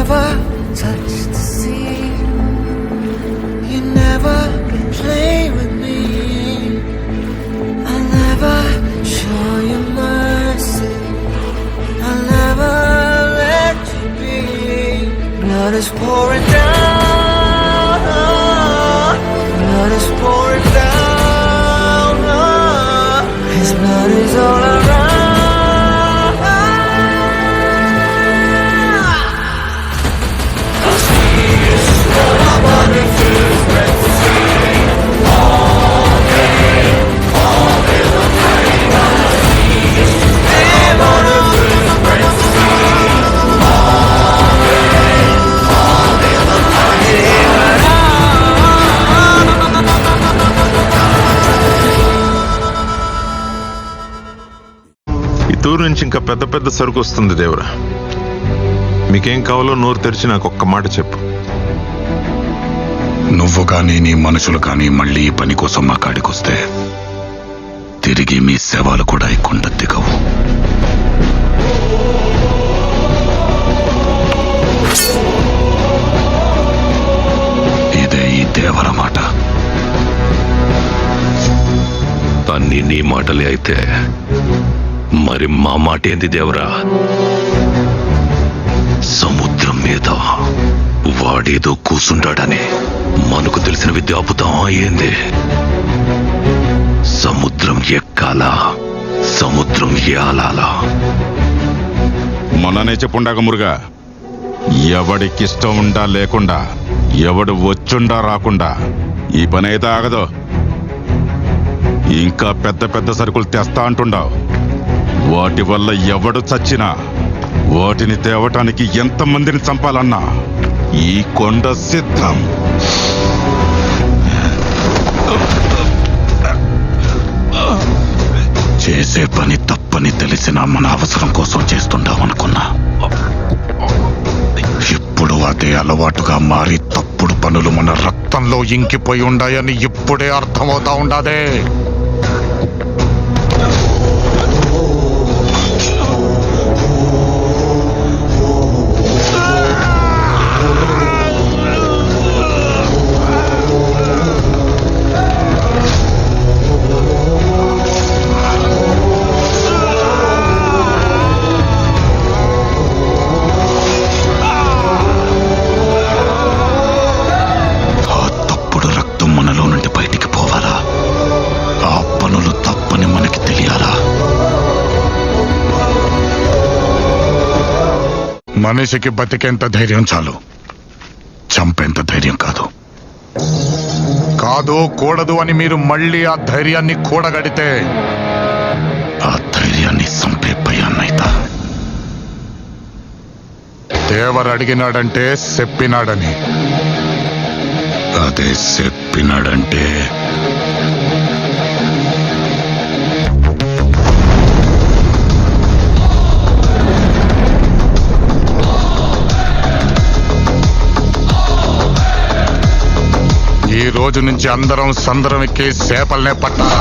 never touch the sea. You never play with me. I'll never show you mercy. I'll never let you be. Blood is pouring down. Blood is pouring down. His blood is all around. తూరు నుంచి ఇంకా పెద్ద పెద్ద సరుకు వస్తుంది దేవరా. మీకేం కావాలో నోరు తెరిచి నాకు ఒక్క మాట చెప్పు. నువ్వు కానీ నీ మనుషులు కానీ మళ్ళీ ఈ పని కోసం మా కాడికొస్తే తిరిగి మీ శవాలు కూడా ఈ కొండ దిగవు. ఇదే ఈ దేవర మాట. అన్ని నీ మాటలే అయితే మరి మా మాట ఏంది దేవరా? సముద్రం మీద వాడేదో కూసుంటాడని మనకు తెలిసిన విద్య ఆపుతామా ఏంది? సముద్రం ఎక్కాలా, సముద్రం ఏలాలా? మొన్ననే చెప్పుండగా మురుగా, ఎవడికిష్టం ఉండా లేకుండా, ఎవడు వచ్చుండా రాకుండా ఈ పని అయితే ఆగదు. ఇంకా పెద్ద పెద్ద సరుకులు తెస్తా అంటుండావు. వాటి వల్ల ఎవడు చచ్చినా వాటిని తేవటానికి ఎంతమందిని చంపాలన్నా ఈ కొండ సిద్ధం. చేసే పని తప్పని తెలిసినా మన అవసరం కోసం చేస్తుండామనుకున్నా. ఇప్పుడు అదే అలవాటుగా మారి తప్పుడు పనులు మన రక్తంలో ఇంకిపోయి ఉండాయని ఇప్పుడే అర్థమవుతా ఉండాదే. మనిషికి బతికేంత ధైర్యం చాలు, చంపేంత ధైర్యం కాదు. కాదు కూడదు అని మీరు మళ్ళీ ఆ ధైర్యాన్ని కూడగడితే ఆ ధైర్యాన్ని చంపే భయాన్నైతా. దేవరు అడిగినాడంటే చెప్పినాడని, అదే చెప్పినాడంటే ఈ రోజు నుంచి అందరం సందరం ఎక్కి చేపల్నే పట్టాలా.